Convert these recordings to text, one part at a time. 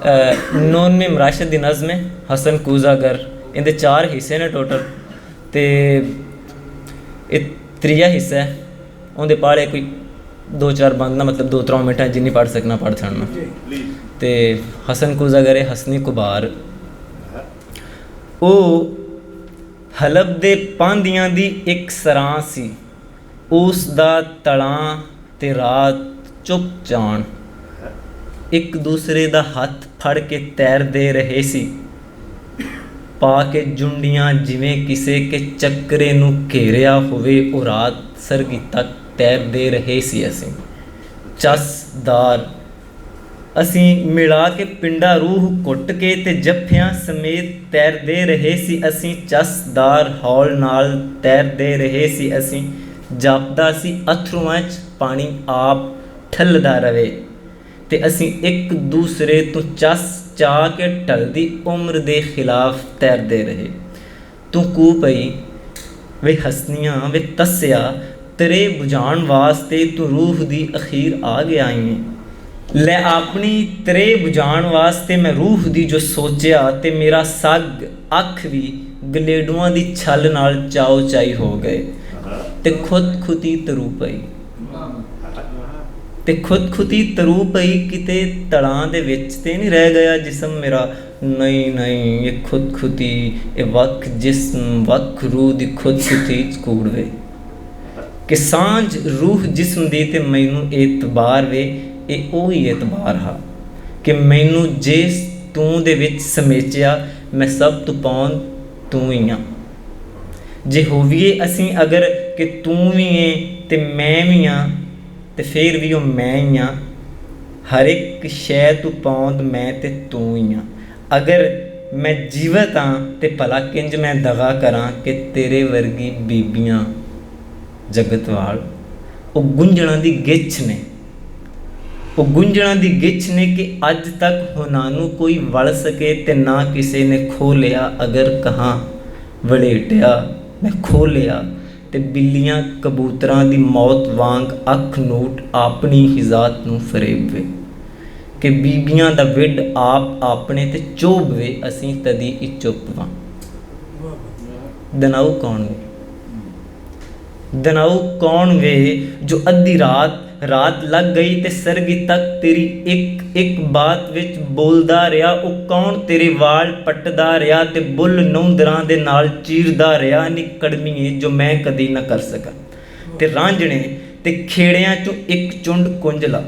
नून meme Rashid दी नज़म है, हसन कूजागर। इंदे 4 हिस्से ने टोटल, तो ये 3 हिस्सा है। उनके पढ़े कोई 2-4 बंद ना, मतलब 2-3 मिनट जिन्नी पढ़ सकना पढ़ छड़ना। तो हसन कूजागर है हसनी कुबार। ओ हलब दे पांदियां दी एक सरां सी, उस दा तड़ां ते रात चुप जान। एक दूसरे दा हथ फड़ के तैरदे रहे सी, पा के जुंडियां जिवें किसे के चक्करे नूं घेरिया होवे। ओ रात सरगी तक तैरदे रहे सी असीं चसदार। असीं मिला के पिंडा रूह कुट के ते जफ्फियां समेत तैरदे रहे सी असीं चसदार। हौल नाल तैरदे रहे सी असीं, जापदा सी अथरुआं च पानी आप ठलदा रवे। ते असीं एक दूसरे तो चस चा के ढलदी उम्र दे खिलाफ तैरदे रहे। तू कू पई वे हसनियां वे तस्या, तेरे बुझाण वास्ते तू रूह दी अखीर आ गया आई। लै अपनी तेरे बुझाण वास्ते मैं रूह दी जो सोचिया, ते मेरा सग अख भी गलेडुआं दी छल नाल चाओ चाई हो गए। ते खुद खुदी तरू पई, ते खुद खुदी तरू पई, किते तड़ां दे विच ते नहीं रह गया जिस्म मेरा। नहीं नहीं ये खुद खुदी, ये वख जिस्म वख रूह दी खुद खुदी च कूड़वे। कि सांझ रूह जिस्म दी ते मैनू एतबार वे, ये ओही एतबार हा कि मैनू जिस तू दे विच समेचिया, मैं सब तो पाउन तू ही हाँ। जे होवीए असीं अगर कि तू भी है ते मैं भी हाँ, ते फिर भी वो मैं ही हाँ। हर एक शै तू पाउंद मैं ते तू ही हाँ। अगर मैं जीवत हाँ ते भला किंज मैं दगा करां कि तेरे वर्गी बीबियां जगत वाल। वो गुंजणा दी गिछ ने, वो गुंजणा दी गिछ ने कि अज तक हुनानू कोई वड़ सके ते ना किसी ने खो लिया। अगर कहाँ वड़ेटिया मैं खो लिया, ते बिल्लियां कबूतरां दी मौत वांग अख नूट अपनी ही जात नूं फरेबवे। कि बीबियां दा विड आप अपने ते चोबवे, असीं तदी ही चुप वां। दनाऊ कौन वे, दनाऊ कौन वे जो अद्धी रात लग गई ते सरगी तक तेरी एक एक बात विच बोलदा रहा। ओ कौन तेरे वाल पटदा रहा ते बुल नौंदरां दे नाल चीरदा रहा। नी कड़मीए जो मैं कदी ना कर सका, ते रांझणे ते खेड़ियां चों एक चुंड कुंज ला।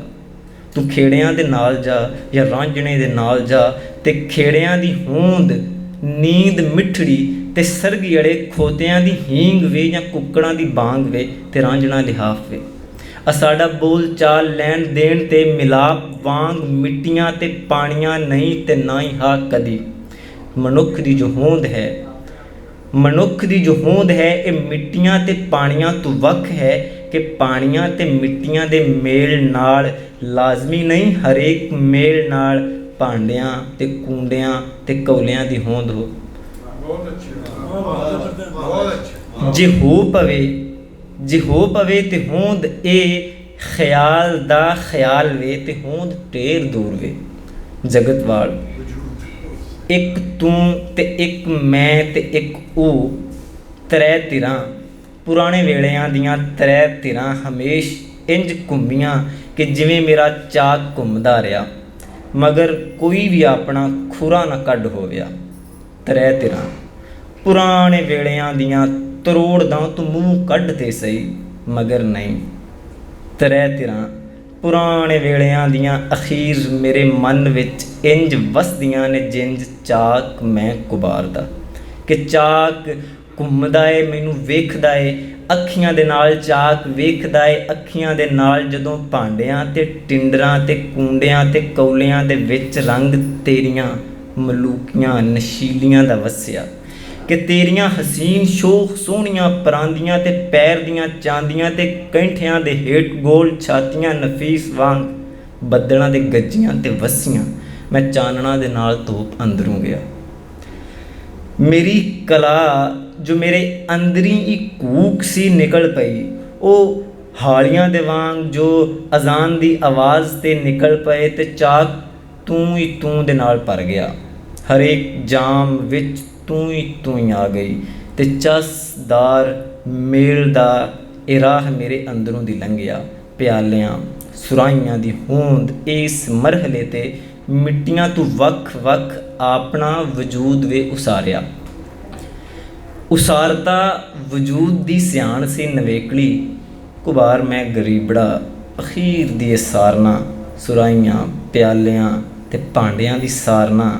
तू खेड़ियां दे नाल जा या रांझणे दे नाल जा, ते खेड़ियां दी होंद नींद मिठड़ी ते सरगी अड़े खोतियां दी हींग वे या कुक्कड़ां दी बांग वे ते रांझणा लिहाफ वे। साडा बोल चाल लैन देन ते मिलाप वांग मिट्टियां ते पानियां नहीं ते ना ही हा कदी। मनुख दी जो होंद है, मनुख दी जो होंद है, ये मिट्टियां ते पानियां तो वख है। कि पानियां ते मिट्टियां दे मेल नाल लाजमी नहीं हर एक मेल नाल भांडियां ते कूंडियां ते कौलियां दी होंद हो। जे हो पवे ते होंद ए ख्याल दा ख्याल वे, ते होंद ढेर दूर वे। जगत वाल एक तू ते एक मैं ते एक ओ, त्रै तिरां पुराने वेलियां दियां त्रै तिरां हमेश इंज घूमियां कि जिवें मेरा चाक घूमदा रहा, मगर कोई भी अपना खुरा ना कढ होविया। त्रै तिरां पुराने वेलियां दियां तरोड़दा तू मूँह कढ ते सही, मगर नहीं। त्रै तिरां पुराने वेलियां दियां अखीर मेरे मन विच इंज वसदियां ने जिंज चाक मैं कुबारदा। कि चाक घूमदा है मैनू वेखदा है, अखियां दे नाल चाक वेखदा है। अखियां दे नाल जदों भांडियां ते टिंडरां ते कूंडियां ते कौलियां दे विच रंग तेरियां मलूकियां नशीलियां दा वसिया। कि तेरियां हसीन शोख सोहणियां परांदियां ते पैर दियां चांदियां ते कैंठियां दे हेठ गोल छातियां नफीस वांग बदलां दे गज्जियां ते वसियां। मैं चानणा दे नाल धूप अंदरों गया। मेरी कला जो मेरे अंदरी ही कूक सी निकल पई, ओ हालियां दे वांग जो अजान दी आवाज़ ते निकल पए। ते चाक ਤੂੰ ਦੇ ਨਾਲ ਭਰ ਗਿਆ। ਹਰੇਕ ਜਾਮ ਵਿੱਚ ਤੂੰ ਹੀ ਆ ਗਈ, ਤੇ ਚਸਦਾਰ ਮੇਲ ਦਾ ਇਹ ਰਾਹ ਮੇਰੇ ਅੰਦਰੋਂ ਦੀ ਲੰਘਿਆ। ਪਿਆਲਿਆਂ ਸੁਰਾਹੀਆਂ ਦੀ ਹੋਂਦ ਇਸ ਮਰਹਲੇ ਤੇ ਮਿੱਟੀਆਂ ਤੋਂ ਵੱਖ ਵੱਖ ਆਪਣਾ ਵਜੂਦ ਵੇ ਉਸਾਰਿਆ। ਉਸਾਰਤਾ ਵਜੂਦ ਦੀ ਸਿਆਣ ਸੀ ਨਵੇਕਲੀ, ਕੁਬਾਰ ਮੈਂ ਗਰੀਬੜਾ ਅਖੀਰ ਦੀ ਸਾਰਨਾ। ਸੁਰਾਹੀਆਂ ਪਿਆਲਿਆਂ ਤੇ ਭਾਂਡਿਆਂ ਦੀ ਸਾਰਨਾ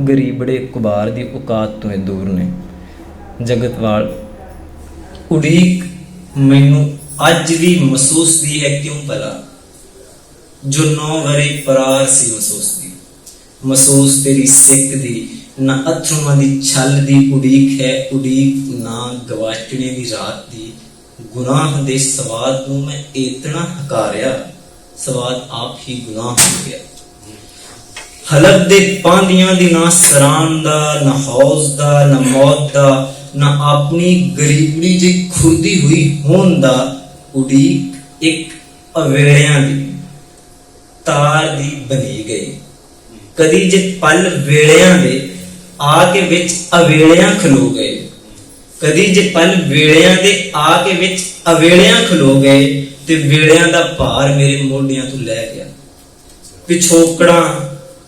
ਗਰੀਬੜੇ ਕੁਬਾਰ ਦੀ ਔਕਾਤ ਤੋਂ ਦੂਰ ਨੇ। ਜਗਤਵਾਲ ਉਡੀਕ ਮੈਨੂੰ ਅੱਜ ਵੀ ਮਹਿਸੂਸ ਦੀ ਹੈ, ਕਿਉਂ ਭਲਾ ਜੋ 9 ਵਰੇ ਪਰਾਰ ਸੀ ਮਹਿਸੂਸ ਤੇਰੀ ਸਿੱਖ ਦੀ ਨਾ ਅਥਰੂਆਂ ਦੀ ਛਲ ਦੀ ਉਡੀਕ ਹੈ। ਉਡੀਕ ਨਾ ਗਵਾਚਣੇ ਦੀ ਰਾਤ ਦੀ, ਗੁਨਾਹ ਦੇ ਸਵਾਦ ਨੂੰ ਮੈਂ ਇਤਨਾ ਹਕਾਰਿਆ, ਸਵਾਦ ਆਪ ਹੀ ਗੁਨਾਹ ਹੋ ਗਿਆ। ਹਲਕ ਦੇ ਪਾਂਦੀਆਂ ਦੀ ਨਾ ਸਰਾਂ ਦਾ, ਨਾ ਹੌਜ਼ ਦਾ, ਨਾ ਮੌਤ ਦਾ, ਨਾ ਆਪਣੀ ਗਰੀਬੜੀ ਜੀ ਖੁਰਦੀ ਹੋਈ ਹੋਣ ਦਾ। ਉਡੀਕ ਇੱਕ ਅਵੇਲਿਆਂ ਦੀ ਤਾਰ ਦੀ ਬਣੀ ਗਈ। ਕਦੀ ਜੇ ਪਲ ਵੇਲਿਆਂ ਦੇ ਆ ਕੇ ਵਿੱਚ ਅਵੇਲਿਆਂ ਖਲੋ ਗਏ, ਕਦੀ ਜੇ ਪਲ ਵੇਲਿਆਂ ਦੇ ਆ ਕੇ ਵਿੱਚ ਅਵੇਲਿਆਂ ਖਲੋ ਗਏ, ਤੇ ਵੇਲਿਆਂ ਦਾ ਭਾਰ ਮੇਰੇ ਮੋਢਿਆਂ ਤੋਂ ਲੈ ਗਿਆ। ਪਿਛੋਕੜਾਂ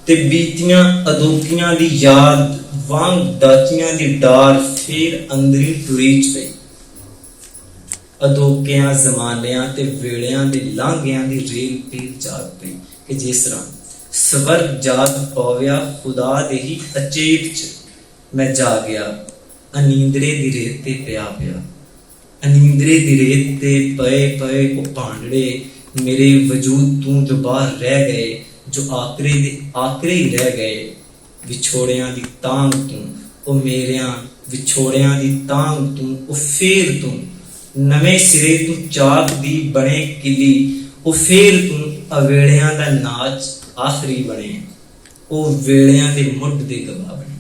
ਤੇ ਬੀਤੀਆਂ ਅਦੋਕੀਆਂ ਦੀ ਯਾਦ ਵਾਂਗ ਦਾਤੀਆਂ ਦੀ ਡਾਰ ਫੇਰ ਅੰਦਰੀ ਟੁਰੀਚ ਪਈ। ਅਦੋਕਿਆਂ ਜ਼ਮਾਨਿਆਂ ਤੇ ਵੇਲਿਆਂ ਦੇ ਲਾਂਘਿਆਂ ਦੀ ਰੇਲ ਪੀਰ ਜਾਗ ਪਈ, ਕਿ ਜਿਸ ਤਰ੍ਹਾਂ ਸਵਰ ਜਾਗ ਪਵਿਆ ਖੁਦਾ ਦੇ ਹੀ ਅਚੇਤ ਚ ਮੈਂ ਜਾਗਿਆ। ਅਨੀਂਦਰੇ ਦੀ ਰੇਤ ਤੇ ਪਿਆ ਅਨੀਂਦਰੇ ਦੀ ਰੇਤ ਤੇ ਪਏ ਉਹ ਭਾਂਡੜੇ ਮੇਰੇ ਵਜੂਦ ਤੂੰ ਜੋ ਬਾਹਰ ਰਹਿ ਗਏ, ਜੋ ਆਕਰੇ ਦੇ ਆਕਰੇ ਹੀ ਰਹਿ ਗਏ। ਵਿਛੋੜਿਆਂ ਦੀ ਤਾਂਗ ਤੂੰ ਉਹ ਮੇਰਿਆਂ ਵਿਛੋੜਿਆਂ ਦੀ ਤਾਂਗ ਤੂੰ ਉਹ ਫੇਰ ਤੂੰ ਨਵੇਂ ਸਿਰੇ ਤੂੰ ਚਾਕ ਦੀ ਬਣੇ ਕਿਲੀ। ਉਹ ਫੇਰ ਤੂੰ ਅਵੇਲਿਆਂ ਦਾ ਨਾਚ ਆਖਰੀ ਬਣੇ, ਉਹ ਵੇਲਿਆਂ ਦੇ ਮੁੱਢ ਦੇ ਗਵਾਹ ਬਣੇ।